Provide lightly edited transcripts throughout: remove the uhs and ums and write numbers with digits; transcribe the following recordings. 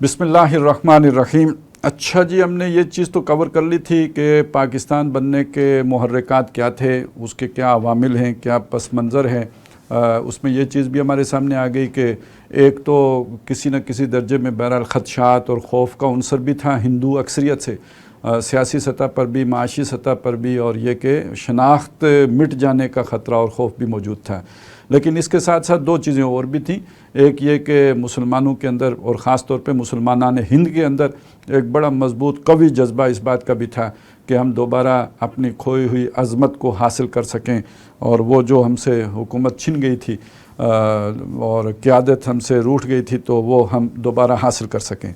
بسم اللہ الرحمن الرحیم۔ اچھا جی، ہم نے یہ چیز تو کور کر لی تھی کہ پاکستان بننے کے محرکات کیا تھے، اس کے کیا عوامل ہیں، کیا پس منظر ہے۔ اس میں یہ چیز بھی ہمارے سامنے آ گئی کہ ایک تو کسی نہ کسی درجے میں بہرحال خدشات اور خوف کا عنصر بھی تھا ہندو اکثریت سے، سیاسی سطح پر بھی، معاشی سطح پر بھی، اور یہ کہ شناخت مٹ جانے کا خطرہ اور خوف بھی موجود تھا۔ لیکن اس کے ساتھ ساتھ دو چیزیں اور بھی تھیں۔ ایک یہ کہ مسلمانوں کے اندر اور خاص طور پہ مسلمانان ہند کے اندر ایک بڑا مضبوط قوی جذبہ اس بات کا بھی تھا کہ ہم دوبارہ اپنی کھوئی ہوئی عظمت کو حاصل کر سکیں، اور وہ جو ہم سے حکومت چھن گئی تھی اور قیادت ہم سے روٹھ گئی تھی تو وہ ہم دوبارہ حاصل کر سکیں۔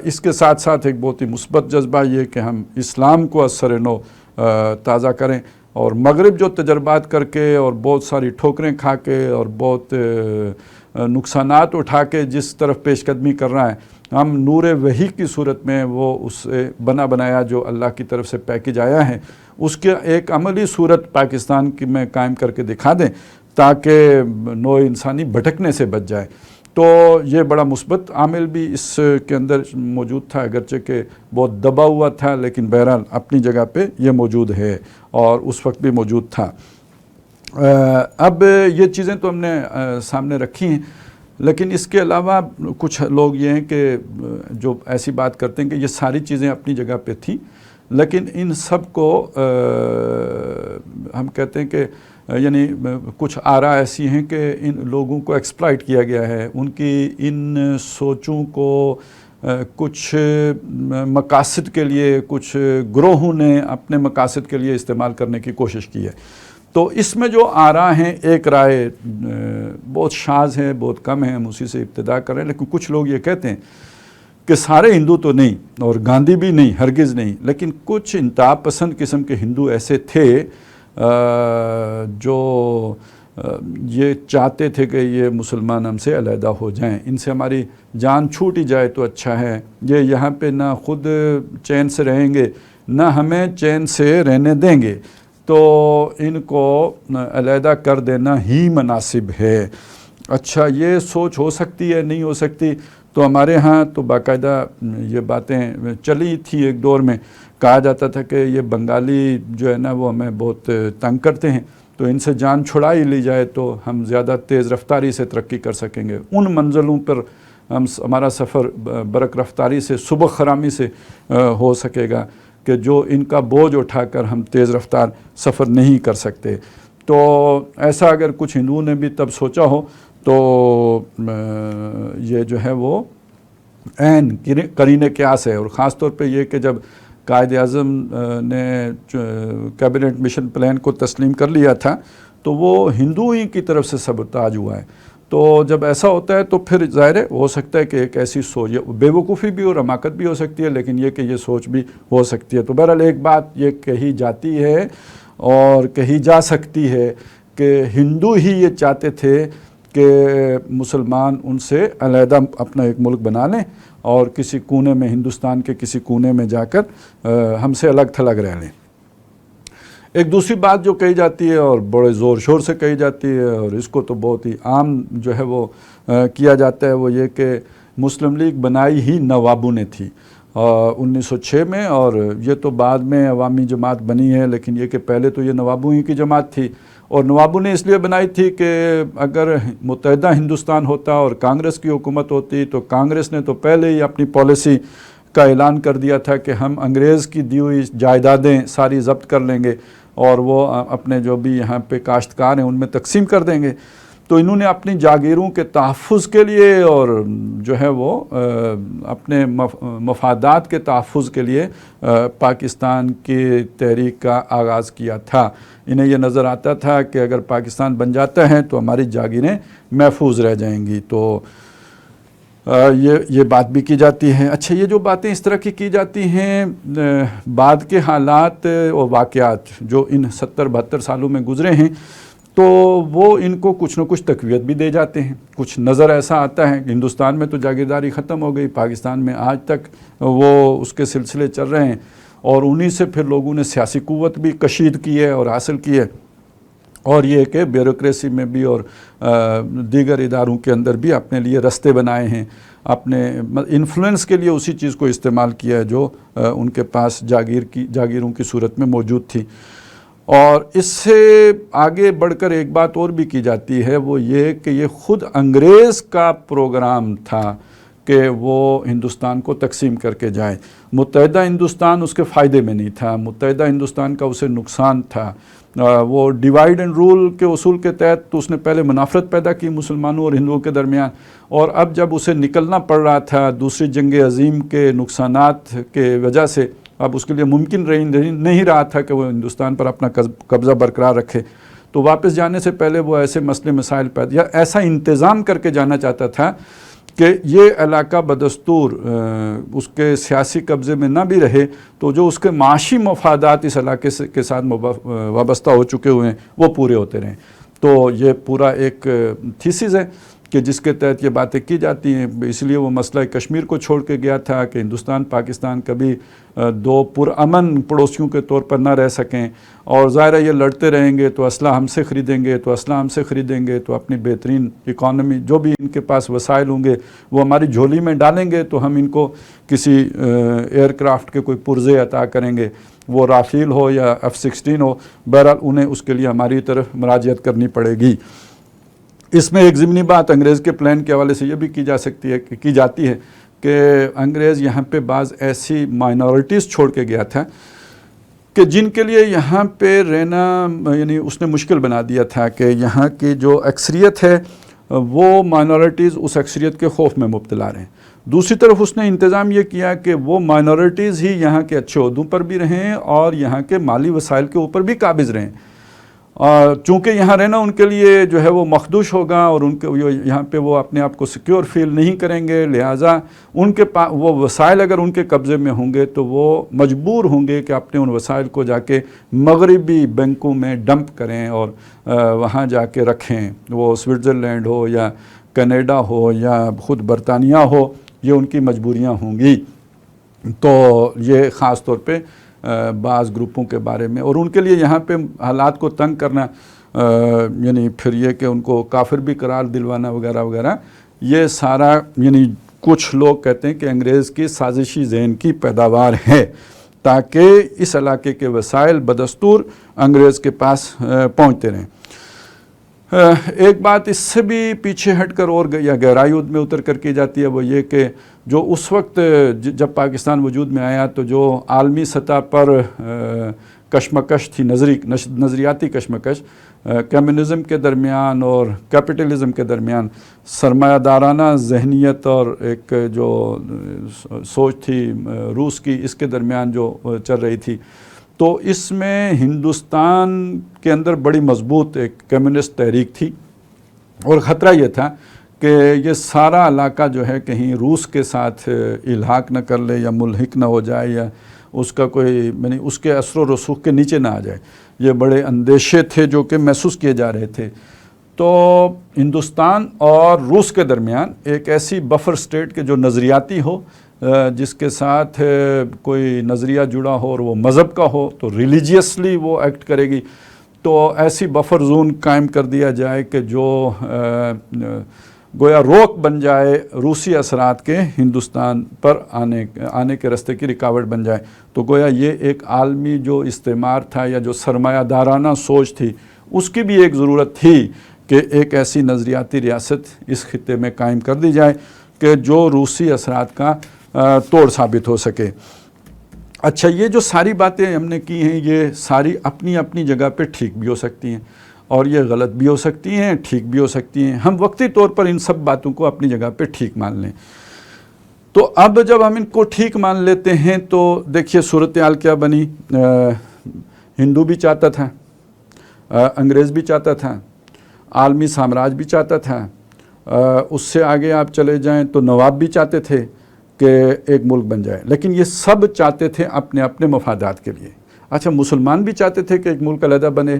اس کے ساتھ ساتھ ایک بہت ہی مثبت جذبہ یہ کہ ہم اسلام کو از سر نو تازہ کریں، اور مغرب جو تجربات کر کے اور بہت ساری ٹھوکریں کھا کے اور بہت نقصانات اٹھا کے جس طرف پیش قدمی کر رہا ہے، ہم نور وحی کی صورت میں وہ اس بنا بنایا جو اللہ کی طرف سے پیکج آیا ہے اس کے ایک عملی صورت پاکستان کی میں قائم کر کے دکھا دیں تاکہ نوع انسانی بھٹکنے سے بچ جائے۔ تو یہ بڑا مثبت عامل بھی اس کے اندر موجود تھا، اگرچہ کہ بہت دبا ہوا تھا، لیکن بہرحال اپنی جگہ پہ یہ موجود ہے اور اس وقت بھی موجود تھا۔ اب یہ چیزیں تو ہم نے سامنے رکھی ہیں، لیکن اس کے علاوہ کچھ لوگ یہ ہیں کہ جو ایسی بات کرتے ہیں کہ یہ ساری چیزیں اپنی جگہ پہ تھیں، لیکن ان سب کو ہم کہتے ہیں کہ یعنی کچھ آراء ایسی ہیں کہ ان لوگوں کو ایکسپلائٹ کیا گیا ہے، ان کی ان سوچوں کو کچھ مقاصد کے لیے، کچھ گروہوں نے اپنے مقاصد کے لیے استعمال کرنے کی کوشش کی ہے۔ تو اس میں جو آراء ہیں، ایک رائے بہت شاذ ہے، بہت کم ہے، ہم اسی سے ابتدا کر رہے ہیں، لیکن کچھ لوگ یہ کہتے ہیں کہ سارے ہندو تو نہیں، اور گاندھی بھی نہیں، ہرگز نہیں، لیکن کچھ انتہا پسند قسم کے ہندو ایسے تھے جو یہ چاہتے تھے کہ یہ مسلمان ہم سے علیحدہ ہو جائیں، ان سے ہماری جان چھوٹ ہی جائے تو اچھا ہے، یہ یہاں پہ نہ خود چین سے رہیں گے نہ ہمیں چین سے رہنے دیں گے، تو ان کو علیحدہ کر دینا ہی مناسب ہے۔ اچھا، یہ سوچ ہو سکتی ہے، نہیں ہو سکتی؟ تو ہمارے ہاں تو باقاعدہ یہ باتیں چلی تھی، ایک دور میں کہا جاتا تھا کہ یہ بنگالی جو ہے نا وہ ہمیں بہت تنگ کرتے ہیں، تو ان سے جان چھڑا ہی لی جائے تو ہم زیادہ تیز رفتاری سے ترقی کر سکیں گے، ان منزلوں پر ہمارا سفر برق رفتاری سے، صبح خرامی سے ہو سکے گا کہ جو ان کا بوجھ اٹھا کر ہم تیز رفتار سفر نہیں کر سکتے۔ تو ایسا اگر کچھ ہندوؤں نے بھی تب سوچا ہو تو یہ جو ہے وہ عین قرین قیاس ہے، اور خاص طور پہ یہ کہ جب قائد اعظم نے کیبنٹ مشن پلان کو تسلیم کر لیا تھا تو وہ ہندو ہی کی طرف سے سبوتاج ہوا ہے، تو جب ایسا ہوتا ہے تو پھر ظاہر ہے ہو سکتا ہے کہ ایک ایسی سوچ، بے وقوفی بھی اور حماقت بھی ہو سکتی ہے، لیکن یہ کہ یہ سوچ بھی ہو سکتی ہے۔ تو بہرحال ایک بات یہ کہی جاتی ہے اور کہی جا سکتی ہے کہ ہندو ہی یہ چاہتے تھے کہ مسلمان ان سے علیحدہ اپنا ایک ملک بنا لیں اور کسی کونے میں، ہندوستان کے کسی کونے میں جا کر ہم سے الگ تھلگ رہ لیں۔ ایک دوسری بات جو کہی جاتی ہے اور بڑے زور شور سے کہی جاتی ہے، اور اس کو تو بہت ہی عام جو ہے وہ کیا جاتا ہے، وہ یہ کہ مسلم لیگ بنائی ہی نوابوں نے تھی 1906 میں، اور یہ تو بعد میں عوامی جماعت بنی ہے، لیکن یہ کہ پہلے تو یہ نوابوں ہی کی جماعت تھی، اور نوابوں نے اس لیے بنائی تھی کہ اگر متحدہ ہندوستان ہوتا اور کانگریس کی حکومت ہوتی تو کانگریس نے تو پہلے ہی اپنی پالیسی کا اعلان کر دیا تھا کہ ہم انگریز کی دی ہوئی جائیدادیں ساری ضبط کر لیں گے اور وہ اپنے جو بھی یہاں پہ کاشتکار ہیں ان میں تقسیم کر دیں گے۔ تو انہوں نے اپنی جاگیروں کے تحفظ کے لیے اور جو ہے وہ اپنے مفادات کے تحفظ کے لیے پاکستان کی تحریک کا آغاز کیا تھا۔ انہیں یہ نظر آتا تھا کہ اگر پاکستان بن جاتا ہے تو ہماری جاگیریں محفوظ رہ جائیں گی، تو یہ بات بھی کی جاتی ہے۔ اچھا، یہ جو باتیں اس طرح کی جاتی ہیں، بعد کے حالات اور واقعات جو ان 70-72 سالوں میں گزرے ہیں تو وہ ان کو کچھ نہ کچھ تقویت بھی دے جاتے ہیں۔ کچھ نظر ایسا آتا ہے کہ ہندوستان میں تو جاگیرداری ختم ہو گئی، پاکستان میں آج تک وہ اس کے سلسلے چل رہے ہیں، اور انہی سے پھر لوگوں نے سیاسی قوت بھی کشید کی ہے اور حاصل کی ہے، اور یہ کہ بیوروکریسی میں بھی اور دیگر اداروں کے اندر بھی اپنے لیے رستے بنائے ہیں۔ اپنے انفلوئنس کے لیے اسی چیز کو استعمال کیا ہے جو ان کے پاس جاگیروں کی صورت میں موجود تھی۔ اور اس سے آگے بڑھ کر ایک بات اور بھی کی جاتی ہے، وہ یہ کہ یہ خود انگریز کا پروگرام تھا کہ وہ ہندوستان کو تقسیم کر کے جائے۔ متحدہ ہندوستان اس کے فائدے میں نہیں تھا، متحدہ ہندوستان کا اسے نقصان تھا۔ وہ ڈیوائیڈ اینڈ رول کے اصول کے تحت تو اس نے پہلے منافرت پیدا کی مسلمانوں اور ہندوؤں کے درمیان، اور اب جب اسے نکلنا پڑ رہا تھا دوسری جنگ عظیم کے نقصانات کے وجہ سے، اب اس کے لیے ممکن نہیں رہا تھا کہ وہ ہندوستان پر اپنا قبضہ برقرار رکھے، تو واپس جانے سے پہلے وہ ایسے مسئلے مسائل پیدا یا ایسا انتظام کر کے جانا چاہتا تھا کہ یہ علاقہ بدستور اس کے سیاسی قبضے میں نہ بھی رہے تو جو اس کے معاشی مفادات اس علاقے کے ساتھ وابستہ ہو چکے ہوئے ہیں وہ پورے ہوتے رہیں۔ تو یہ پورا ایک تھیسس ہے کہ جس کے تحت یہ باتیں کی جاتی ہیں، اس لیے وہ مسئلہ کشمیر کو چھوڑ کے گیا تھا کہ ہندوستان پاکستان کبھی دو پرامن پڑوسیوں کے طور پر نہ رہ سکیں، اور ظاہر ہے یہ لڑتے رہیں گے تو اسلحہ ہم سے خریدیں گے تو اپنی بہترین اکانومی جو بھی ان کے پاس وسائل ہوں گے وہ ہماری جھولی میں ڈالیں گے تو ہم ان کو کسی ایئر کرافٹ کے کوئی پرزے عطا کریں گے، وہ رافیل ہو یا F-16 ہو، بہرحال انہیں اس کے لیے ہماری طرف مراجعت کرنی پڑے گی۔ اس میں ایک ضمنی بات انگریز کے پلان کے حوالے سے یہ بھی کی جاتی ہے کہ انگریز یہاں پہ بعض ایسی مائنورٹیز چھوڑ کے گیا تھا کہ جن کے لیے یہاں پہ رہنا یعنی اس نے مشکل بنا دیا تھا کہ یہاں کی جو اکثریت ہے وہ مائنورٹیز اس اکثریت کے خوف میں مبتلا رہیں۔ دوسری طرف اس نے انتظام یہ کیا کہ وہ مائنورٹیز ہی یہاں کے اچھے عہدوں پر بھی رہیں اور یہاں کے مالی وسائل کے اوپر بھی قابض رہیں، اور چونکہ یہاں رہنا ان کے لیے جو ہے وہ مخدوش ہوگا اور ان کے یہاں پہ وہ اپنے آپ کو سیکیور فیل نہیں کریں گے، لہٰذا ان کے وہ وسائل اگر ان کے قبضے میں ہوں گے تو وہ مجبور ہوں گے کہ اپنے ان وسائل کو جا کے مغربی بینکوں میں ڈمپ کریں اور وہاں جا کے رکھیں، وہ سوئٹزرلینڈ ہو یا کینیڈا ہو یا خود برطانیہ ہو، یہ ان کی مجبوریاں ہوں گی۔ تو یہ خاص طور پہ بعض گروپوں کے بارے میں، اور ان کے لیے یہاں پہ حالات کو تنگ کرنا یعنی پھر یہ کہ ان کو کافر بھی قرار دلوانا وغیرہ وغیرہ، یہ سارا یعنی کچھ لوگ کہتے ہیں کہ انگریز کی سازشی ذہن کی پیداوار ہے تاکہ اس علاقے کے وسائل بدستور انگریز کے پاس پہنچتے رہیں۔ ایک بات اس سے بھی پیچھے ہٹ کر اور یا گہرائی میں اتر کر کی جاتی ہے، وہ یہ کہ جو اس وقت جب پاکستان وجود میں آیا تو جو عالمی سطح پر کشمکش تھی، نظریاتی کشمکش کمیونزم کے درمیان اور کیپٹلزم کے درمیان، سرمایہ دارانہ ذہنیت اور ایک جو سوچ تھی روس کی، اس کے درمیان جو چل رہی تھی، تو اس میں ہندوستان کے اندر بڑی مضبوط ایک کمیونسٹ تحریک تھی، اور خطرہ یہ تھا کہ یہ سارا علاقہ جو ہے کہیں روس کے ساتھ الحاق نہ کر لے یا ملحق نہ ہو جائے یا اس کا کوئی یعنی اس کے اثر و رسوخ کے نیچے نہ آ جائے۔ یہ بڑے اندیشے تھے جو کہ محسوس کیے جا رہے تھے۔ تو ہندوستان اور روس کے درمیان ایک ایسی بفر سٹیٹ کے جو نظریاتی ہو، جس کے ساتھ کوئی نظریہ جڑا ہو اور وہ مذہب کا ہو تو ریلیجیسلی وہ ایکٹ کرے گی، تو ایسی بفر زون قائم کر دیا جائے کہ جو گویا روک بن جائے روسی اثرات کے ہندوستان پر آنے کے راستے کی رکاوٹ بن جائے۔ تو گویا یہ ایک عالمی جو استعمار تھا یا جو سرمایہ دارانہ سوچ تھی، اس کی بھی ایک ضرورت تھی کہ ایک ایسی نظریاتی ریاست اس خطے میں قائم کر دی جائے کہ جو روسی اثرات کا توڑ ثابت ہو سکے۔ اچھا، یہ جو ساری باتیں ہم نے کی ہیں یہ ساری اپنی اپنی جگہ پہ ٹھیک بھی ہو سکتی ہیں اور یہ غلط بھی ہو سکتی ہیں، ٹھیک بھی ہو سکتی ہیں۔ ہم وقتی طور پر ان سب باتوں کو اپنی جگہ پہ ٹھیک مان لیں۔ تو اب جب ہم ان کو ٹھیک مان لیتے ہیں تو دیکھیے صورتحال کیا بنی۔ ہندو بھی چاہتا تھا، انگریز بھی چاہتا تھا، عالمی سامراج بھی چاہتا تھا، اس سے آگے آپ چلے جائیں تو نواب بھی چاہتے تھے کہ ایک ملک بن جائے، لیکن یہ سب چاہتے تھے اپنے اپنے مفادات کے لیے۔ اچھا، مسلمان بھی چاہتے تھے کہ ایک ملک علیحدہ بنے،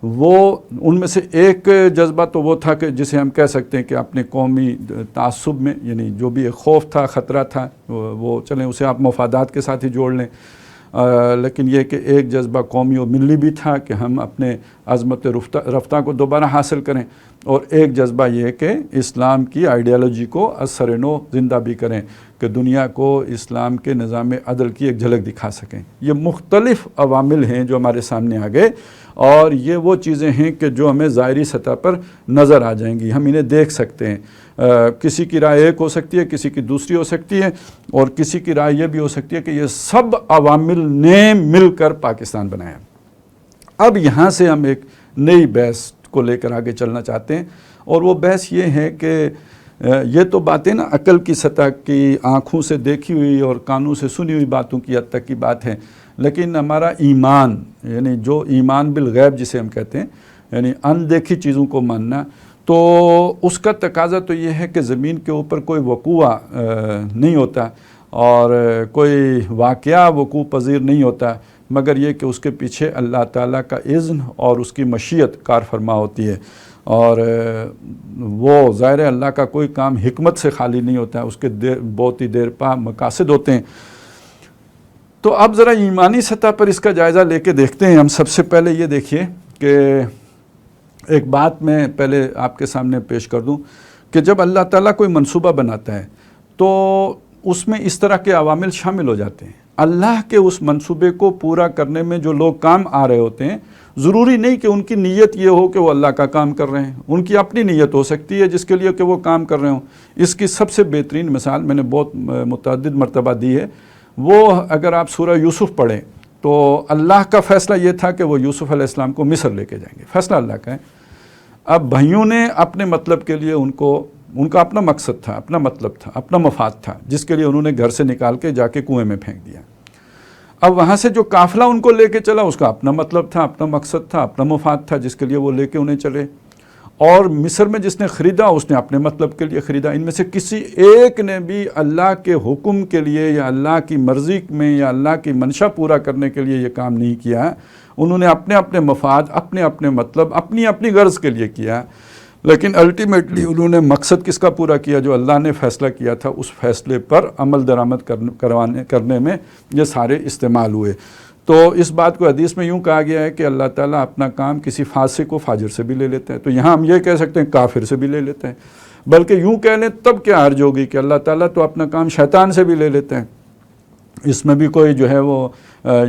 وہ ان میں سے ایک جذبہ تو وہ تھا کہ جسے ہم کہہ سکتے ہیں کہ اپنے قومی تعصب میں یعنی جو بھی ایک خوف تھا، خطرہ تھا، وہ چلیں اسے آپ مفادات کے ساتھ ہی جوڑ لیں۔ لیکن یہ کہ ایک جذبہ قومی و ملی بھی تھا کہ ہم اپنے عظمت رفتہ کو دوبارہ حاصل کریں، اور ایک جذبہ یہ کہ اسلام کی آئیڈیالوجی کو اثر نو زندہ بھی کریں، کہ دنیا کو اسلام کے نظام عدل کی ایک جھلک دکھا سکیں۔ یہ مختلف عوامل ہیں جو ہمارے سامنے آ گئے، اور یہ وہ چیزیں ہیں کہ جو ہمیں ظاہری سطح پر نظر آ جائیں گی، ہم انہیں دیکھ سکتے ہیں۔ کسی کی رائے ایک ہو سکتی ہے، کسی کی دوسری ہو سکتی ہے، اور کسی کی رائے یہ بھی ہو سکتی ہے کہ یہ سب عوامل نے مل کر پاکستان بنایا۔ اب یہاں سے ہم ایک نئی بحث کو لے کر آگے چلنا چاہتے ہیں، اور وہ بحث یہ ہے کہ یہ تو باتیں نا عقل کی سطح کی، آنکھوں سے دیکھی ہوئی اور کانوں سے سنی ہوئی باتوں کی حد تک کی بات ہے، لیکن ہمارا ایمان، یعنی جو ایمان بالغیب جسے ہم کہتے ہیں، یعنی اندیکھی چیزوں کو ماننا، تو اس کا تقاضا تو یہ ہے کہ زمین کے اوپر کوئی وقوع نہیں ہوتا اور کوئی واقعہ وقوع پذیر نہیں ہوتا، مگر یہ کہ اس کے پیچھے اللہ تعالیٰ کا اذن اور اس کی مشیت کار فرما ہوتی ہے، اور وہ ظاہر اللہ کا کوئی کام حکمت سے خالی نہیں ہوتا ہے، اس کے بہت ہی دیر پا مقاصد ہوتے ہیں۔ تو اب ذرا ایمانی سطح پر اس کا جائزہ لے کے دیکھتے ہیں۔ ہم سب سے پہلے یہ دیکھیے کہ ایک بات میں پہلے آپ کے سامنے پیش کر دوں کہ جب اللہ تعالیٰ کوئی منصوبہ بناتا ہے تو اس میں اس طرح کے عوامل شامل ہو جاتے ہیں۔ اللہ کے اس منصوبے کو پورا کرنے میں جو لوگ کام آ رہے ہوتے ہیں، ضروری نہیں کہ ان کی نیت یہ ہو کہ وہ اللہ کا کام کر رہے ہیں، ان کی اپنی نیت ہو سکتی ہے جس کے لیے کہ وہ کام کر رہے ہوں۔ اس کی سب سے بہترین مثال میں نے بہت متعدد مرتبہ دی ہے، وہ اگر آپ سورہ یوسف پڑھیں تو اللہ کا فیصلہ یہ تھا کہ وہ یوسف علیہ السلام کو مصر لے کے جائیں گے، فیصلہ اللہ کا ہے۔ اب بھائیوں نے اپنے مطلب کے لیے ان کا اپنا مقصد تھا، اپنا مطلب تھا، اپنا مفاد تھا، جس کے لیے انہوں نے گھر سے نکال کے جا کے کنویں میں پھینک دیا۔ اب وہاں سے جو قافلہ ان کو لے کے چلا، اس کا اپنا مطلب تھا، اپنا مقصد تھا، اپنا مفاد تھا، جس کے لیے وہ لے کے انہیں چلے۔ اور مصر میں جس نے خریدا اس نے اپنے مطلب کے لیے خریدا۔ ان میں سے کسی ایک نے بھی اللہ کے حکم کے لیے یا اللہ کی مرضی میں یا اللہ کی منشا پورا کرنے کے لیے یہ کام نہیں کیا۔ انہوں نے اپنے اپنے مفاد، اپنے اپنے مطلب، اپنی اپنی غرض کے لیے کیا، لیکن الٹیمیٹلی انہوں نے مقصد کس کا پورا کیا؟ جو اللہ نے فیصلہ کیا تھا، اس فیصلے پر عمل درآمد کرنے میں یہ سارے استعمال ہوئے۔ تو اس بات کو حدیث میں یوں کہا گیا ہے کہ اللہ تعالیٰ اپنا کام کسی فاسق و فاجر سے بھی لے لیتا ہے، تو یہاں ہم یہ کہہ سکتے ہیں کافر سے بھی لے لیتے ہیں، بلکہ یوں کہہ لیں تب کیا حرج ہوگی کہ اللہ تعالیٰ تو اپنا کام شیطان سے بھی لے لیتے ہیں۔ اس میں بھی کوئی جو ہے وہ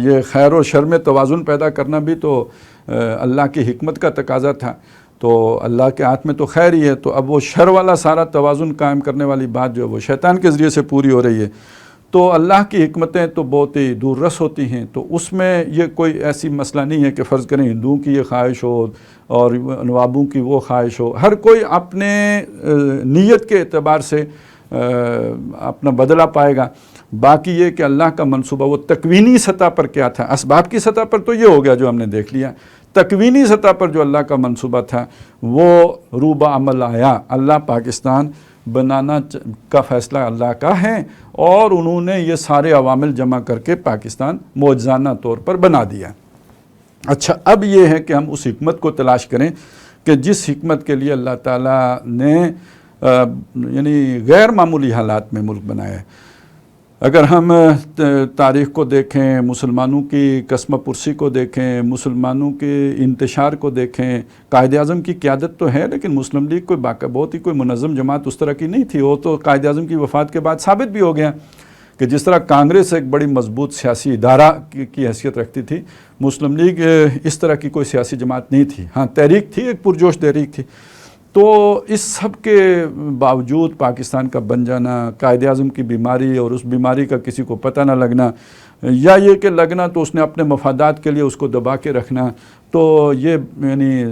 یہ خیر و شر میں توازن پیدا کرنا بھی تو اللہ کی حکمت کا تقاضا تھا، تو اللہ کے ہاتھ میں تو خیر ہی ہے، تو اب وہ شر والا سارا توازن قائم کرنے والی بات جو ہے وہ شیطان کے ذریعے سے پوری ہو رہی ہے۔ تو اللہ کی حکمتیں تو بہت ہی دور رس ہوتی ہیں، تو اس میں یہ کوئی ایسی مسئلہ نہیں ہے کہ فرض کریں ہندوؤں کی یہ خواہش ہو اور نوابوں کی وہ خواہش ہو، ہر کوئی اپنے نیت کے اعتبار سے اپنا بدلہ پائے گا۔ باقی یہ کہ اللہ کا منصوبہ وہ تکوینی سطح پر کیا تھا، اسباب کی سطح پر تو یہ ہو گیا جو ہم نے دیکھ لیا، تکوینی سطح پر جو اللہ کا منصوبہ تھا وہ روبہ عمل آیا۔ اللہ پاکستان بنانا کا فیصلہ اللہ کا ہے، اور انہوں نے یہ سارے عوامل جمع کر کے پاکستان معجزانہ طور پر بنا دیا۔ اچھا، اب یہ ہے کہ ہم اس حکمت کو تلاش کریں کہ جس حکمت کے لیے اللہ تعالیٰ نے یعنی غیر معمولی حالات میں ملک بنایا ہے۔ اگر ہم تاریخ کو دیکھیں، مسلمانوں کی قسمہ پرسی کو دیکھیں، مسلمانوں کے انتشار کو دیکھیں، قائد اعظم کی قیادت تو ہے، لیکن مسلم لیگ کوئی بہت ہی کوئی منظم جماعت اس طرح کی نہیں تھی۔ وہ تو قائد اعظم کی وفات کے بعد ثابت بھی ہو گیا کہ جس طرح کانگریس ایک بڑی مضبوط سیاسی ادارہ کی حیثیت رکھتی تھی، مسلم لیگ اس طرح کی کوئی سیاسی جماعت نہیں تھی۔ ہاں، تحریک تھی، ایک پرجوش تحریک تھی۔ تو اس سب کے باوجود پاکستان کا بن جانا، قائد اعظم کی بیماری اور اس بیماری کا کسی کو پتہ نہ لگنا، یا یہ کہ لگنا تو اس نے اپنے مفادات کے لیے اس کو دبا کے رکھنا، تو یہ یعنی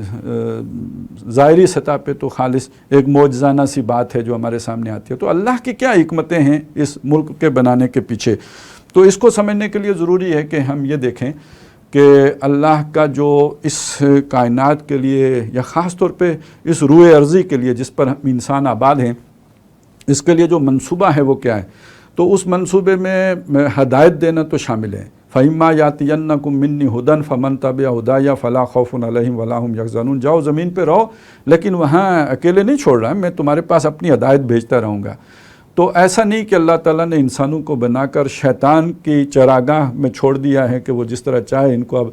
ظاہری سطح پہ تو خالص ایک معجزانہ سی بات ہے جو ہمارے سامنے آتی ہے۔ تو اللہ کی کیا حکمتیں ہیں اس ملک کے بنانے کے پیچھے؟ تو اس کو سمجھنے کے لیے ضروری ہے کہ ہم یہ دیکھیں کہ اللہ کا جو اس کائنات کے لیے یا خاص طور پہ اس روئے ارضی کے لیے جس پر ہم انسان آباد ہیں، اس کے لیے جو منصوبہ ہے وہ کیا ہے؟ تو اس منصوبے میں ہدایت دینا تو شامل ہے۔ فَإِمَّا يَأْتِيَنَّكُم مِّنِّي هُدًى فَمَن تَبِعَ هُدَايَ فَلَا خَوْفٌ عَلَيْهِمْ وَلَا هُمْ يَحْزَنُونَ۔ جاؤ زمین پہ رہو، لیکن وہاں اکیلے نہیں چھوڑ رہا، میں تمہارے پاس اپنی ہدایت بھیجتا رہوں گا۔ تو ایسا نہیں کہ اللہ تعالیٰ نے انسانوں کو بنا کر شیطان کی چراگاہ میں چھوڑ دیا ہے کہ وہ جس طرح چاہے ان کو اب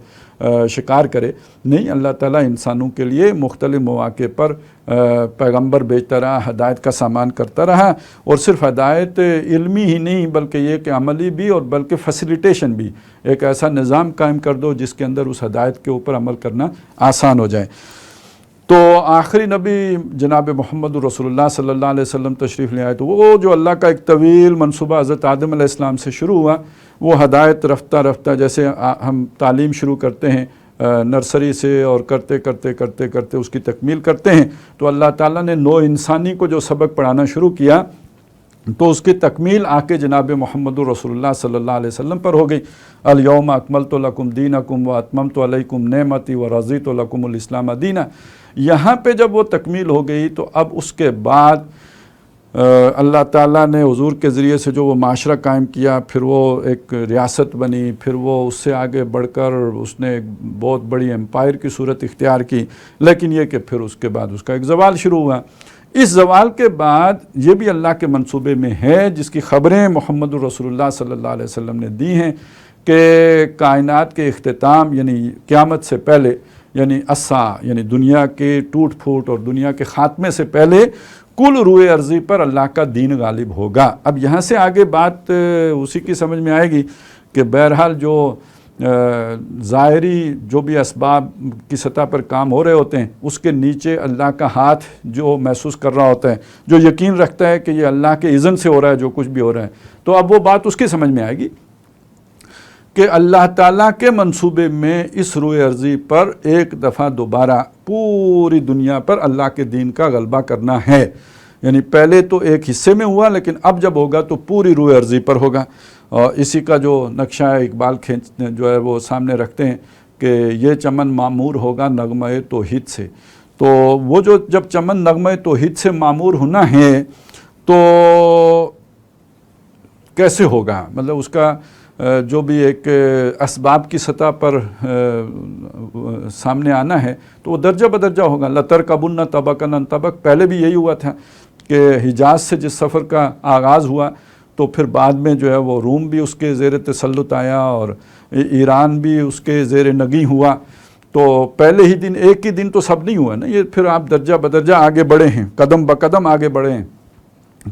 شکار کرے. نہیں، اللہ تعالیٰ انسانوں کے لیے مختلف مواقع پر پیغمبر بھیجتا رہا، ہدایت کا سامان کرتا رہا، اور صرف ہدایت علمی ہی نہیں بلکہ یہ کہ عملی بھی، اور بلکہ فیسیلیٹیشن بھی. ایک ایسا نظام قائم کر دو جس کے اندر اس ہدایت کے اوپر عمل کرنا آسان ہو جائے. تو آخری نبی جناب محمد رسول اللہ صلی اللہ علیہ وسلم تشریف لے آئے، تو وہ جو اللہ کا ایک طویل منصوبہ حضرت آدم علیہ السلام سے شروع ہوا، وہ ہدایت رفتہ رفتہ، جیسے ہم تعلیم شروع کرتے ہیں نرسری سے، اور کرتے کرتے کرتے کرتے اس کی تکمیل کرتے ہیں، تو اللہ تعالیٰ نے نوع انسانی کو جو سبق پڑھانا شروع کیا تو اس کی تکمیل آ کے جناب محمد رسول اللہ صلی اللہ علیہ وسلم پر ہو گئی. الیوم اکملت لکم دینکم واتممت علیکم نعمتی ورضیت لکم الاسلام دینا. یہاں پہ جب وہ تکمیل ہو گئی تو اب اس کے بعد اللہ تعالیٰ نے حضور کے ذریعے سے جو وہ معاشرہ قائم کیا، پھر وہ ایک ریاست بنی، پھر وہ اس سے آگے بڑھ کر اس نے ایک بہت بڑی امپائر کی صورت اختیار کی. لیکن یہ کہ پھر اس کے بعد اس کا ایک زوال شروع ہوا. اس زوال کے بعد یہ بھی اللہ کے منصوبے میں ہے، جس کی خبریں محمد رسول اللہ صلی اللہ علیہ وسلم نے دی ہیں، کہ کائنات کے اختتام یعنی قیامت سے پہلے، یعنی الساعہ یعنی دنیا کے ٹوٹ پھوٹ اور دنیا کے خاتمے سے پہلے کل روئے ارضی پر اللہ کا دین غالب ہوگا. اب یہاں سے آگے بات اسی کی سمجھ میں آئے گی کہ بہرحال جو ظاہری جو بھی اسباب کی سطح پر کام ہو رہے ہوتے ہیں، اس کے نیچے اللہ کا ہاتھ جو محسوس کر رہا ہوتا ہے، جو یقین رکھتا ہے کہ یہ اللہ کے اذن سے ہو رہا ہے جو کچھ بھی ہو رہا ہے. تو اب وہ بات اس کی سمجھ میں آئے گی کہ اللہ تعالیٰ کے منصوبے میں اس روئے ارضی پر ایک دفعہ دوبارہ پوری دنیا پر اللہ کے دین کا غلبہ کرنا ہے. یعنی پہلے تو ایک حصے میں ہوا، لیکن اب جب ہوگا تو پوری روئے ارضی پر ہوگا. اور اسی کا جو نقشہ اقبال جو ہے وہ سامنے رکھتے ہیں کہ یہ چمن معمور ہوگا نغمہ توحید سے. تو وہ جو جب چمن نغمہ توحید سے معمور ہونا ہے تو کیسے ہوگا، مطلب اس کا جو بھی ایک اسباب کی سطح پر سامنے آنا ہے تو وہ درجہ بدرجہ ہوگا. لَتَرْكَبُنَّ طَبَقًا عَنْ طَبَقٍ، پہلے بھی یہی ہوا تھا کہ حجاز سے جس سفر کا آغاز ہوا تو پھر بعد میں جو ہے وہ روم بھی اس کے زیر تسلط آیا اور ایران بھی اس کے زیر نگی ہوا. تو پہلے ہی دن ایک ہی دن تو سب نہیں ہوا نا، یہ پھر آپ درجہ بدرجہ آگے بڑھے ہیں، قدم بقدم آگے بڑھے ہیں.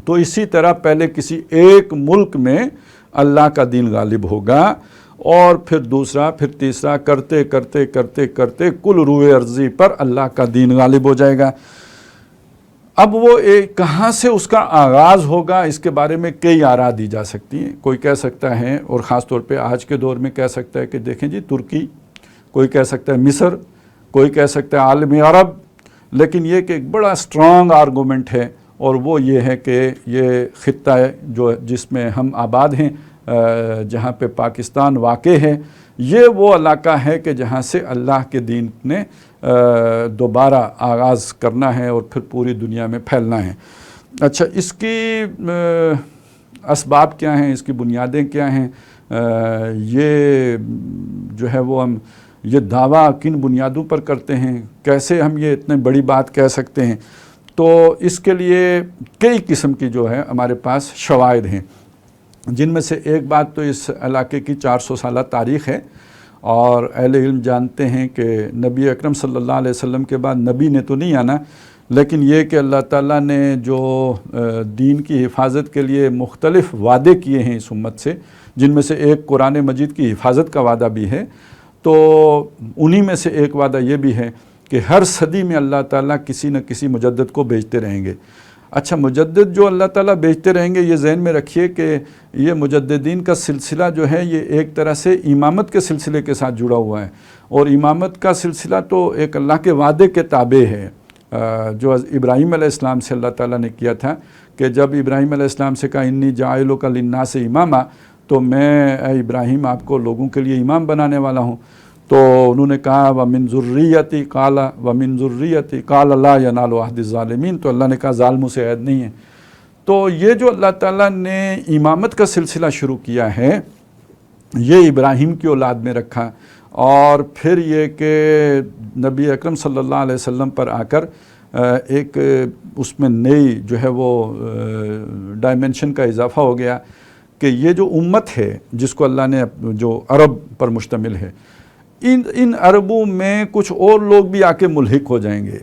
تو اسی طرح پہلے کسی ایک ملک میں اللہ کا دین غالب ہوگا، اور پھر دوسرا، پھر تیسرا، کرتے کرتے کرتے کرتے کل روئے ارضی پر اللہ کا دین غالب ہو جائے گا. اب وہ کہاں سے اس کا آغاز ہوگا، اس کے بارے میں کئی آراء دی جا سکتی ہیں. کوئی کہہ سکتا ہے، اور خاص طور پہ آج کے دور میں کہہ سکتا ہے کہ دیکھیں جی ترکی، کوئی کہہ سکتا ہے مصر، کوئی کہہ سکتا ہے عالم عرب. لیکن یہ کہ ایک بڑا سٹرونگ آرگومنٹ ہے، اور وہ یہ ہے کہ یہ خطہ ہے جو جس میں ہم آباد ہیں، جہاں پہ پاکستان واقع ہے، یہ وہ علاقہ ہے کہ جہاں سے اللہ کے دین نے دوبارہ آغاز کرنا ہے اور پھر پوری دنیا میں پھیلنا ہے. اچھا، اس کی اسباب کیا ہیں، اس کی بنیادیں کیا ہیں، یہ جو ہے وہ ہم یہ دعویٰ کن بنیادوں پر کرتے ہیں، کیسے ہم یہ اتنے بڑی بات کہہ سکتے ہیں. تو اس کے لیے کئی قسم کی جو ہے ہمارے پاس شواہد ہیں، جن میں سے ایک بات تو اس علاقے کی 400 سالہ تاریخ ہے. اور اہل علم جانتے ہیں کہ نبی اکرم صلی اللہ علیہ وسلم کے بعد نبی نے تو نہیں آنا، لیکن یہ کہ اللہ تعالیٰ نے جو دین کی حفاظت کے لیے مختلف وعدے کیے ہیں اس امت سے، جن میں سے ایک قرآن مجید کی حفاظت کا وعدہ بھی ہے. تو انہی میں سے ایک وعدہ یہ بھی ہے کہ ہر صدی میں اللہ تعالیٰ کسی نہ کسی مجدد کو بھیجتے رہیں گے. اچھا، مجدد جو اللہ تعالیٰ بھیجتے رہیں گے، یہ ذہن میں رکھیے کہ یہ مجددین کا سلسلہ جو ہے یہ ایک طرح سے امامت کے سلسلے کے ساتھ جڑا ہوا ہے. اور امامت کا سلسلہ تو ایک اللہ کے وعدے کے تابع ہے، جو ابراہیم علیہ السلام سے اللہ تعالیٰ نے کیا تھا کہ جب ابراہیم علیہ السلام سے کہا انی جاعلک للناس اماما، تو میں اے ابراہیم آپ کو لوگوں کے لیے امام بنانے والا ہوں. تو انہوں نے کہا وَمِن ذُرِّيَّتِي قَالَ وَمِن ذُرِّيَّتِي قَالَ لَا يَنَالُ عَهْدِ الظَّالِمِينَ، تو اللہ نے کہا ظالموں سے عہد نہیں ہے. تو یہ جو اللہ تعالیٰ نے امامت کا سلسلہ شروع کیا ہے، یہ ابراہیم کی اولاد میں رکھا. اور پھر یہ کہ نبی اکرم صلی اللہ علیہ وسلم پر آ کر ایک اس میں نئی جو ہے وہ ڈائمنشن کا اضافہ ہو گیا کہ یہ جو امت ہے جس کو اللہ نے جو عرب پر مشتمل ہے، ان عربوں میں کچھ اور لوگ بھی آ کے ملحق ہو جائیں گے.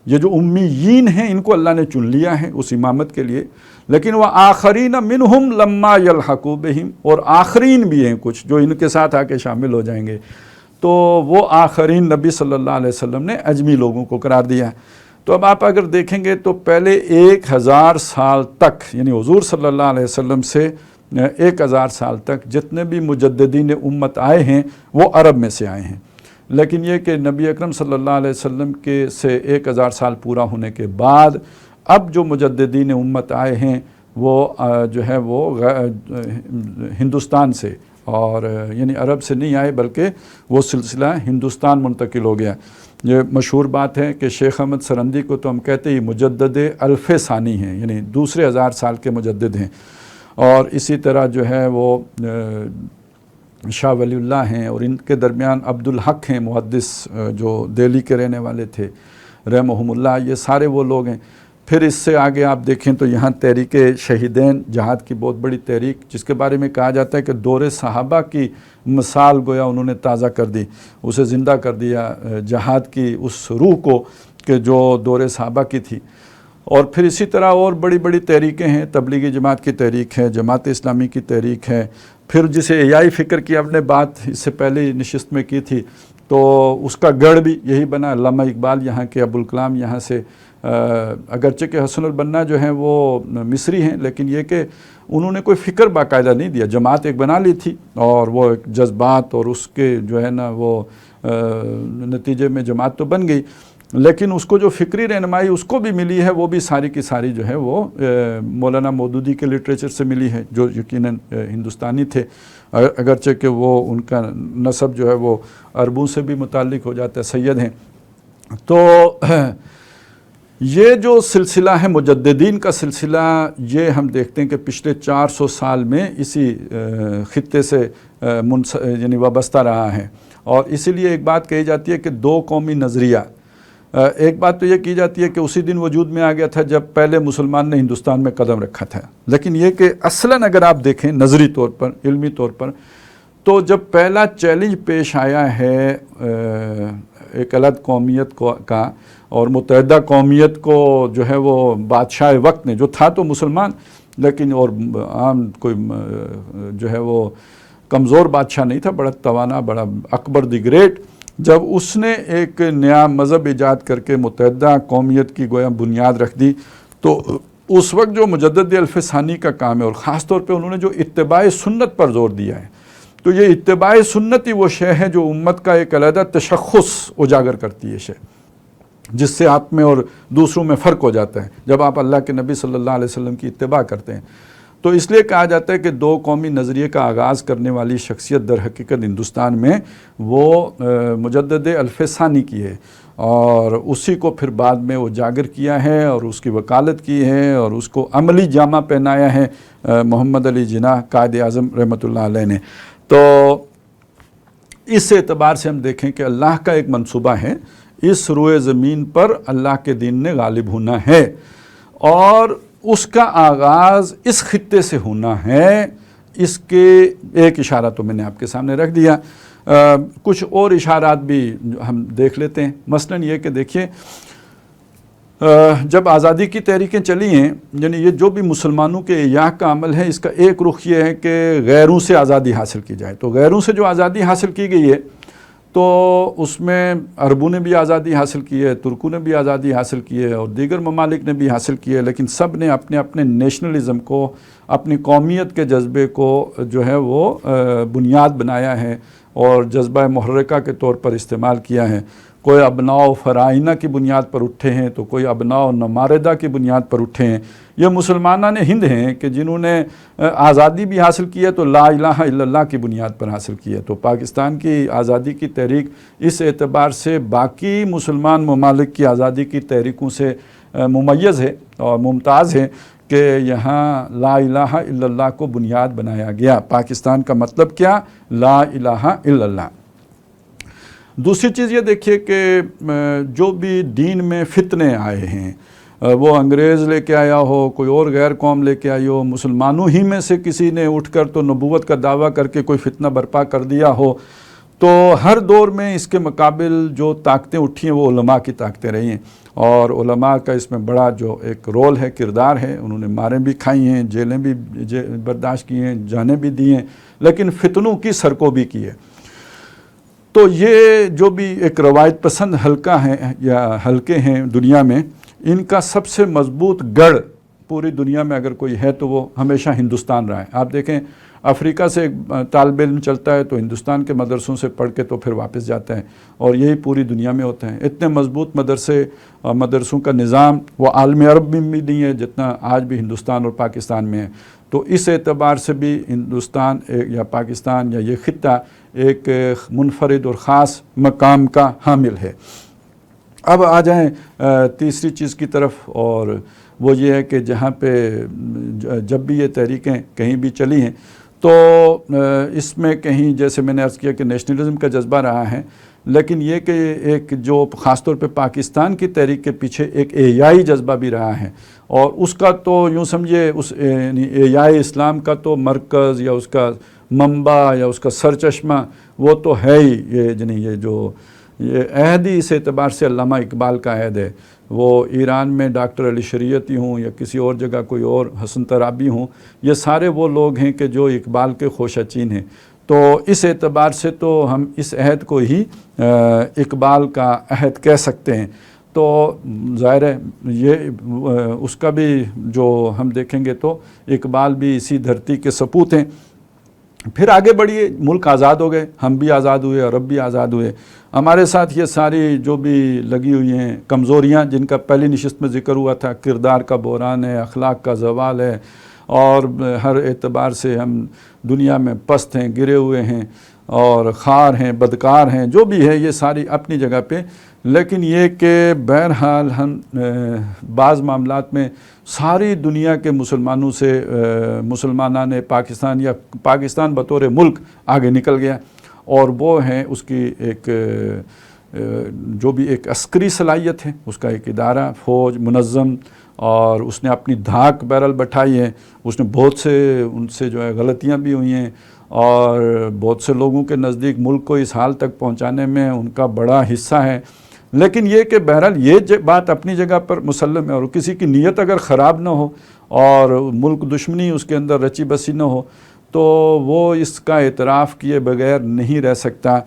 یہ جو امیین ہیں ان کو اللہ نے چن لیا ہے اس امامت کے لیے، لیکن وہ آخرین منہم لما یلحقوا بہم، اور آخرین بھی ہیں کچھ جو ان کے ساتھ آ کے شامل ہو جائیں گے. تو وہ آخرین نبی صلی اللہ علیہ وسلم نے اجمی لوگوں کو قرار دیا. تو اب آپ اگر دیکھیں گے تو پہلے 1000 سال تک، یعنی حضور صلی اللہ علیہ وسلم سے 1000 سال تک جتنے بھی مجددین امت آئے ہیں وہ عرب میں سے آئے ہیں. لیکن یہ کہ نبی اکرم صلی اللہ علیہ وسلم کے سے 1000 سال پورا ہونے کے بعد اب جو مجددین امت آئے ہیں وہ جو ہے وہ ہندوستان سے، اور یعنی عرب سے نہیں آئے بلکہ وہ سلسلہ ہندوستان منتقل ہو گیا. یہ مشہور بات ہے کہ شیخ احمد سرندی کو تو ہم کہتے ہیں مجدد الف ثانی ہیں، یعنی دوسرے 1000 سال کے مجدد ہیں. اور اسی طرح جو ہے وہ شاہ ولی اللہ ہیں، اور ان کے درمیان عبدالحق ہیں محدث جو دہلی کے رہنے والے تھے رحمہم اللہ. یہ سارے وہ لوگ ہیں. پھر اس سے آگے آپ دیکھیں تو یہاں تحریک شہیدین جہاد کی بہت بڑی تحریک، جس کے بارے میں کہا جاتا ہے کہ دور صحابہ کی مثال گویا انہوں نے تازہ کر دی، اسے زندہ کر دیا جہاد کی اس روح کو کہ جو دور صحابہ کی تھی. اور پھر اسی طرح اور بڑی بڑی تحریکیں ہیں. تبلیغی جماعت کی تحریک ہے، جماعت اسلامی کی تحریک ہے. پھر جسے احیاء فکر کی ہم نے بات اس سے پہلے نشست میں کی تھی تو اس کا گڑھ بھی یہی بنا. علامہ اقبال یہاں کے، ابوالکلام یہاں سے، اگرچہ کہ حسن البنا جو ہیں وہ مصری ہیں، لیکن یہ کہ انہوں نے کوئی فکر باقاعدہ نہیں دیا. جماعت ایک بنا لی تھی اور وہ ایک جذبات اور اس کے جو ہے نا وہ نتیجے میں جماعت تو بن گئی، لیکن اس کو جو فکری رہنمائی اس کو بھی ملی ہے وہ بھی ساری کی ساری جو ہے وہ مولانا مودودی کے لٹریچر سے ملی ہے، جو یقیناً ہندوستانی تھے، اگرچہ کہ وہ ان کا نسب جو ہے وہ عربوں سے بھی متعلق ہو جاتا ہے، سید ہیں. تو یہ جو سلسلہ ہے مجددین کا سلسلہ، یہ ہم دیکھتے ہیں کہ پچھلے 400 سال میں اسی خطے سے یعنی وابستہ رہا ہے. اور اسی لیے ایک بات کہی جاتی ہے کہ دو قومی نظریہ. ایک بات تو یہ کی جاتی ہے کہ اسی دن وجود میں آ گیا تھا جب پہلے مسلمان نے ہندوستان میں قدم رکھا تھا، لیکن یہ کہ اصلاً اگر آپ دیکھیں نظری طور پر، علمی طور پر، تو جب پہلا چیلنج پیش آیا ہے ایک الگ قومیت کا، اور متحدہ قومیت کو جو ہے وہ بادشاہ وقت نے، جو تھا تو مسلمان لیکن اور عام کوئی جو ہے وہ کمزور بادشاہ نہیں تھا، بڑا توانا، بڑا اکبر دی گریٹ، جب اس نے ایک نیا مذہب ایجاد کر کے متحدہ قومیت کی گویا بنیاد رکھ دی، تو اس وقت جو مجدد الف ثانی کا کام ہے، اور خاص طور پہ انہوں نے جو اتباع سنت پر زور دیا ہے، تو یہ اتباع سنت ہی وہ شے ہے جو امت کا ایک علیحدہ تشخص اجاگر کرتی ہے شے، جس سے آپ میں اور دوسروں میں فرق ہو جاتا ہے جب آپ اللہ کے نبی صلی اللہ علیہ وسلم کی اتباع کرتے ہیں. تو اس لیے کہا جاتا ہے کہ دو قومی نظریے کا آغاز کرنے والی شخصیت در حقیقت ہندوستان میں وہ مجدد الف ثانی کی ہے، اور اسی کو پھر بعد میں اجاگر کیا ہے اور اس کی وکالت کی ہے اور اس کو عملی جامہ پہنایا ہے محمد علی جناح قائد اعظم رحمۃ اللہ علیہ نے. تو اس اعتبار سے ہم دیکھیں کہ اللہ کا ایک منصوبہ ہے، اس روئے زمین پر اللہ کے دین نے غالب ہونا ہے، اور اس کا آغاز اس خطے سے ہونا ہے. اس کے ایک اشارہ تو میں نے آپ کے سامنے رکھ دیا، کچھ اور اشارات بھی ہم دیکھ لیتے ہیں. مثلاً یہ کہ دیکھیے جب آزادی کی تحریکیں چلی ہیں، یعنی یہ جو بھی مسلمانوں کے احیاء کا عمل ہے، اس کا ایک رخ یہ ہے کہ غیروں سے آزادی حاصل کی جائے. تو غیروں سے جو آزادی حاصل کی گئی ہے تو اس میں عربوں نے بھی آزادی حاصل کی ہے، ترکوں نے بھی آزادی حاصل کی ہے، اور دیگر ممالک نے بھی حاصل کی ہے، لیکن سب نے اپنے اپنے نیشنلزم کو، اپنی قومیت کے جذبے کو جو ہے وہ بنیاد بنایا ہے اور جذبہ محرکہ کے طور پر استعمال کیا ہے. کوئی ابناء و فرائنہ کی بنیاد پر اٹھے ہیں تو کوئی ابناء و نماردہ کی بنیاد پر اٹھے ہیں. یہ مسلمانان ہند ہیں کہ جنہوں نے آزادی بھی حاصل کی ہے تو لا الہ الا اللہ کی بنیاد پر حاصل کی ہے. تو پاکستان کی آزادی کی تحریک اس اعتبار سے باقی مسلمان ممالک کی آزادی کی تحریکوں سے ممیز ہے اور ممتاز ہے کہ یہاں لا الہ الا اللہ کو بنیاد بنایا گیا. پاکستان کا مطلب کیا؟ لا الہ الا اللہ. دوسری چیز یہ دیکھیے کہ جو بھی دین میں فتنے آئے ہیں، وہ انگریز لے کے آیا ہو، کوئی اور غیر قوم لے کے آئی ہو، مسلمانوں ہی میں سے کسی نے اٹھ کر تو نبوت کا دعویٰ کر کے کوئی فتنہ برپا کر دیا ہو، تو ہر دور میں اس کے مقابل جو طاقتیں اٹھی ہیں وہ علماء کی طاقتیں رہی ہیں، اور علماء کا اس میں بڑا جو ایک رول ہے، کردار ہے۔ انہوں نے ماریں بھی کھائی ہیں، جیلیں بھی برداشت کی ہیں، جانیں بھی دی ہیں، لیکن فتنوں کی سرکوبی کی ہے۔ تو یہ جو بھی ایک روایت پسند حلقہ ہیں یا حلقے ہیں دنیا میں، ان کا سب سے مضبوط گڑھ پوری دنیا میں اگر کوئی ہے تو وہ ہمیشہ ہندوستان رہا ہے۔ آپ دیکھیں افریقہ سے ایک طالب علم چلتا ہے تو ہندوستان کے مدرسوں سے پڑھ کے تو پھر واپس جاتا ہے، اور یہی پوری دنیا میں ہوتے ہیں۔ اتنے مضبوط مدرسوں کا نظام وہ عالم عرب میں بھی نہیں ہے جتنا آج بھی ہندوستان اور پاکستان میں ہے۔ تو اس اعتبار سے بھی ہندوستان یا پاکستان یا یہ خطہ ایک منفرد اور خاص مقام کا حامل ہے۔ اب آ جائیں تیسری چیز کی طرف، اور وہ یہ ہے کہ جہاں پہ جب بھی یہ تحریکیں کہیں بھی چلی ہیں تو اس میں کہیں جیسے میں نے عرض کیا کہ نیشنلزم کا جذبہ رہا ہے، لیکن یہ کہ ایک جو خاص طور پہ پاکستان کی تحریک کے پیچھے ایک احیائی جذبہ بھی رہا ہے، اور اس کا تو یوں سمجھے اس یعنی احیائی اسلام کا تو مرکز یا اس کا منبع یا اس کا سرچشمہ وہ تو ہے ہی یہ جو یہ عہد ہی اس اعتبار سے علامہ اقبال کا عہد ہے۔ وہ ایران میں ڈاکٹر علی شریعتی ہوں یا کسی اور جگہ کوئی اور حسن ترابی ہوں، یہ سارے وہ لوگ ہیں کہ جو اقبال کے خوشہ چین ہیں۔ تو اس اعتبار سے تو ہم اس عہد کو ہی اقبال کا عہد کہہ سکتے ہیں۔ تو ظاہر ہے یہ اس کا بھی جو ہم دیکھیں گے تو اقبال بھی اسی دھرتی کے سپوت ہیں۔ پھر آگے بڑھیے، ملک آزاد ہو گئے، ہم بھی آزاد ہوئے، عرب بھی آزاد ہوئے۔ ہمارے ساتھ یہ ساری جو بھی لگی ہوئی ہیں کمزوریاں جن کا پہلی نشست میں ذکر ہوا تھا، کردار کا بحران ہے، اخلاق کا زوال ہے، اور ہر اعتبار سے ہم دنیا میں پست ہیں، گرے ہوئے ہیں اور خوار ہیں، بدکار ہیں، جو بھی ہے یہ ساری اپنی جگہ پہ۔ لیکن یہ کہ بہرحال ہم بعض معاملات میں ساری دنیا کے مسلمانوں سے مسلمانان پاکستان یا پاکستان بطور ملک آگے نکل گیا، اور وہ ہے اس کی ایک جو بھی ایک عسکری صلاحیت ہے، اس کا ایک ادارہ فوج منظم، اور اس نے اپنی دھاک بہرحال بٹھائی ہے۔ اس نے بہت سے ان سے جو ہے غلطیاں بھی ہوئی ہیں، اور بہت سے لوگوں کے نزدیک ملک کو اس حال تک پہنچانے میں ان کا بڑا حصہ ہے۔ لیکن یہ کہ بہرحال یہ بات اپنی جگہ پر مسلم ہے، اور کسی کی نیت اگر خراب نہ ہو اور ملک دشمنی اس کے اندر رچی بسی نہ ہو تو وہ اس کا اعتراف کیے بغیر نہیں رہ سکتا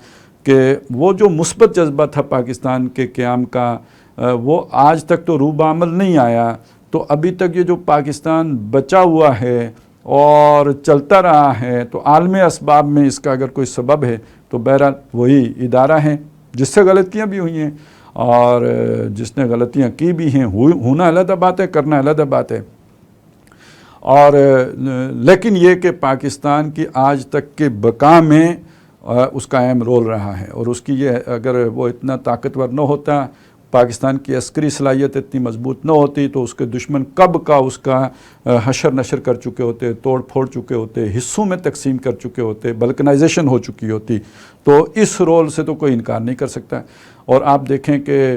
کہ وہ جو مثبت جذبہ تھا پاکستان کے قیام کا وہ آج تک تو روب عمل نہیں آیا۔ تو ابھی تک یہ جو پاکستان بچا ہوا ہے اور چلتا رہا ہے، تو عالمی اسباب میں اس کا اگر کوئی سبب ہے تو بہرحال وہی ادارہ ہے، جس سے غلطیاں بھی ہوئی ہیں اور جس نے غلطیاں کی بھی ہیں، ہونا علیحدہ بات ہے، کرنا علیحدہ بات ہے۔ اور لیکن یہ کہ پاکستان کی آج تک کے بقا میں اس کا اہم رول رہا ہے، اور اس کی یہ اگر وہ اتنا طاقتور نہ ہوتا، پاکستان کی عسکری صلاحیت اتنی مضبوط نہ ہوتی، تو اس کے دشمن کب کا اس کا حشر نشر کر چکے ہوتے، توڑ پھوڑ چکے ہوتے، حصوں میں تقسیم کر چکے ہوتے، بلکنائزیشن ہو چکی ہوتی۔ تو اس رول سے تو کوئی انکار نہیں کر سکتا۔ اور آپ دیکھیں کہ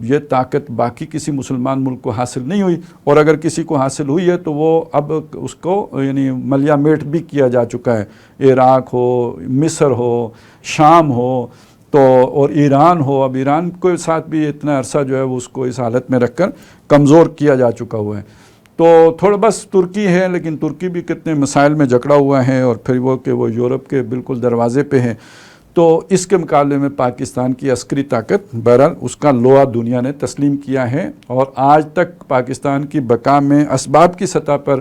یہ طاقت باقی کسی مسلمان ملک کو حاصل نہیں ہوئی، اور اگر کسی کو حاصل ہوئی ہے تو وہ اب اس کو یعنی ملیا میٹ بھی کیا جا چکا ہے۔ عراق ہو، مصر ہو، شام ہو، تو اور ایران ہو، اب ایران کے ساتھ بھی اتنا عرصہ جو ہے وہ اس کو اس حالت میں رکھ کر کمزور کیا جا چکا ہوا ہے۔ تو تھوڑا بس ترکی ہے، لیکن ترکی بھی کتنے مسائل میں جکڑا ہوا ہے، اور پھر وہ کہ وہ یورپ کے بالکل دروازے پہ ہے۔ تو اس کے مقابلے میں پاکستان کی عسکری طاقت بہرحال اس کا لوا دنیا نے تسلیم کیا ہے، اور آج تک پاکستان کی بقا میں اسباب کی سطح پر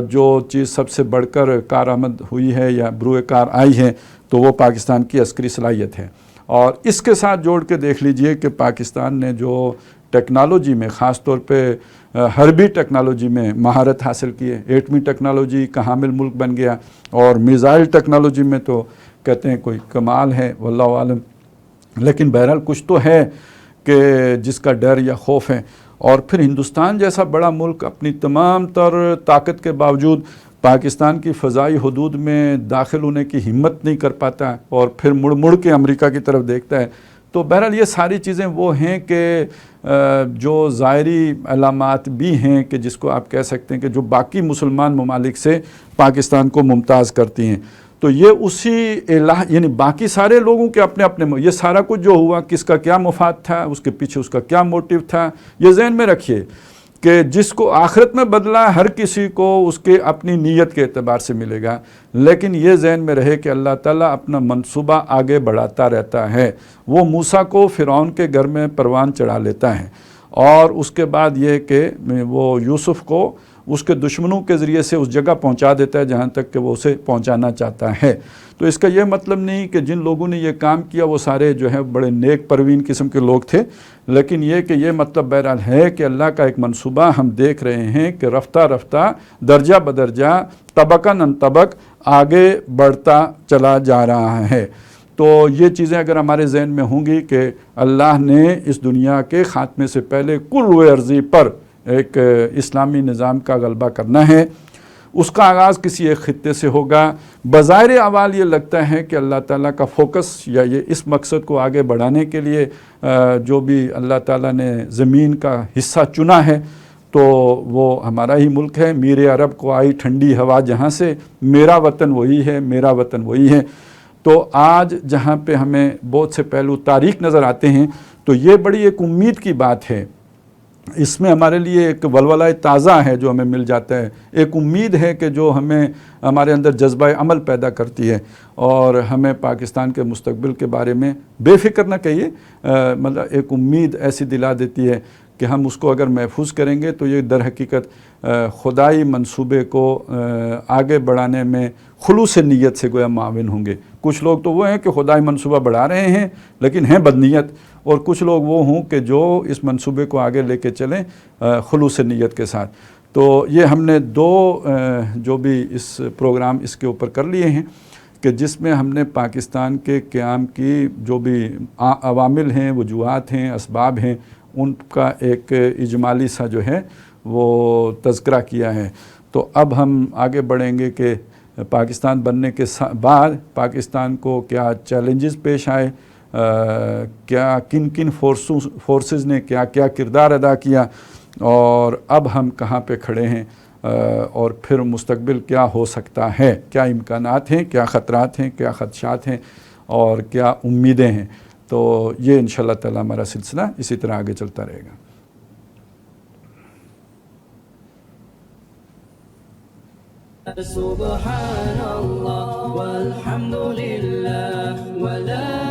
جو چیز سب سے بڑھ کر کارآمد ہوئی ہے یا بروئے کار آئی ہے تو وہ پاکستان کی عسکری صلاحیت ہے۔ اور اس کے ساتھ جوڑ کے دیکھ لیجئے کہ پاکستان نے جو ٹیکنالوجی میں خاص طور پہ حربی ٹیکنالوجی میں مہارت حاصل کی ہے، ایٹمی ٹیکنالوجی کا حامل ملک بن گیا، اور میزائل ٹیکنالوجی میں تو کہتے ہیں کوئی کمال ہے واللہ عالم، لیکن بہرحال کچھ تو ہے کہ جس کا ڈر یا خوف ہے۔ اور پھر ہندوستان جیسا بڑا ملک اپنی تمام تر طاقت کے باوجود پاکستان کی فضائی حدود میں داخل ہونے کی ہمت نہیں کر پاتا اور پھر مڑ مڑ کے امریکہ کی طرف دیکھتا ہے. تو بہرحال یہ ساری چیزیں وہ ہیں کہ جو ظاہری علامات بھی ہیں کہ جس کو آپ کہہ سکتے ہیں کہ جو باقی مسلمان ممالک سے پاکستان کو ممتاز کرتی ہیں. تو یہ اسی یعنی باقی سارے لوگوں کے اپنے اپنے یہ سارا کچھ جو ہوا کس کا کیا مفاد تھا, اس کے پیچھے اس کا کیا موٹیو تھا, یہ ذہن میں رکھیے کہ جس کو آخرت میں بدلہ ہر کسی کو اس کے اپنی نیت کے اعتبار سے ملے گا, لیکن یہ ذہن میں رہے کہ اللہ تعالیٰ اپنا منصوبہ آگے بڑھاتا رہتا ہے. وہ موسیٰ کو فرعون کے گھر میں پروان چڑھا لیتا ہے اور اس کے بعد یہ کہ وہ یوسف کو اس کے دشمنوں کے ذریعے سے اس جگہ پہنچا دیتا ہے جہاں تک کہ وہ اسے پہنچانا چاہتا ہے. تو اس کا یہ مطلب نہیں کہ جن لوگوں نے یہ کام کیا وہ سارے جو ہے بڑے نیک پروین قسم کے لوگ تھے, لیکن یہ کہ یہ مطلب بہرحال ہے کہ اللہ کا ایک منصوبہ ہم دیکھ رہے ہیں کہ رفتہ رفتہ درجہ بدرجہ طبقاً ان طبق آگے بڑھتا چلا جا رہا ہے. تو یہ چیزیں اگر ہمارے ذہن میں ہوں گی کہ اللہ نے اس دنیا کے خاتمے سے پہلے کل روئے ارضی پر ایک اسلامی نظام کا غلبہ کرنا ہے, اس کا آغاز کسی ایک خطے سے ہوگا. بظاہر احوال یہ لگتا ہے کہ اللہ تعالیٰ کا فوکس یا یہ اس مقصد کو آگے بڑھانے کے لیے جو بھی اللہ تعالیٰ نے زمین کا حصہ چنا ہے تو وہ ہمارا ہی ملک ہے. میر عرب کو آئی ٹھنڈی ہوا جہاں سے, میرا وطن وہی ہے, میرا وطن وہی ہے. تو آج جہاں پہ ہمیں بہت سے پہلو تاریک نظر آتے ہیں تو یہ بڑی ایک امید کی بات ہے. اس میں ہمارے لیے ایک ولولہ تازہ ہے جو ہمیں مل جاتا ہے, ایک امید ہے کہ جو ہمیں ہمارے اندر جذبہ عمل پیدا کرتی ہے اور ہمیں پاکستان کے مستقبل کے بارے میں بے فکر نہ کہیے, مطلب ایک امید ایسی دلا دیتی ہے کہ ہم اس کو اگر محفوظ کریں گے تو یہ در حقیقت خدائی منصوبے کو آگے بڑھانے میں خلوص نیت سے گویا معاون ہوں گے. کچھ لوگ تو وہ ہیں کہ خدائی منصوبہ بڑھا رہے ہیں لیکن ہیں بدنیت, اور کچھ لوگ وہ ہوں کہ جو اس منصوبے کو آگے لے کے چلیں خلوص نیت کے ساتھ. تو یہ ہم نے دو جو بھی اس پروگرام اس کے اوپر کر لیے ہیں کہ جس میں ہم نے پاکستان کے قیام کی جو بھی عوامل ہیں, وجوہات ہیں, اسباب ہیں, ان کا ایک اجمالی سا جو ہے وہ تذکرہ کیا ہے. تو اب ہم آگے بڑھیں گے کہ پاکستان بننے کے بعد پاکستان کو کیا چیلنجز پیش آئے, کیا کن کن فورسز نے کیا کیا کردار ادا کیا, اور اب ہم کہاں پہ کھڑے ہیں, اور پھر مستقبل کیا ہو سکتا ہے, کیا امکانات ہیں, کیا خطرات ہیں, کیا خدشات ہیں اور کیا امیدیں ہیں. تو یہ انشاءاللہ تعالی ہمارا سلسلہ اسی طرح آگے چلتا رہے گا. سبحان اللہ والحمد للہ ولا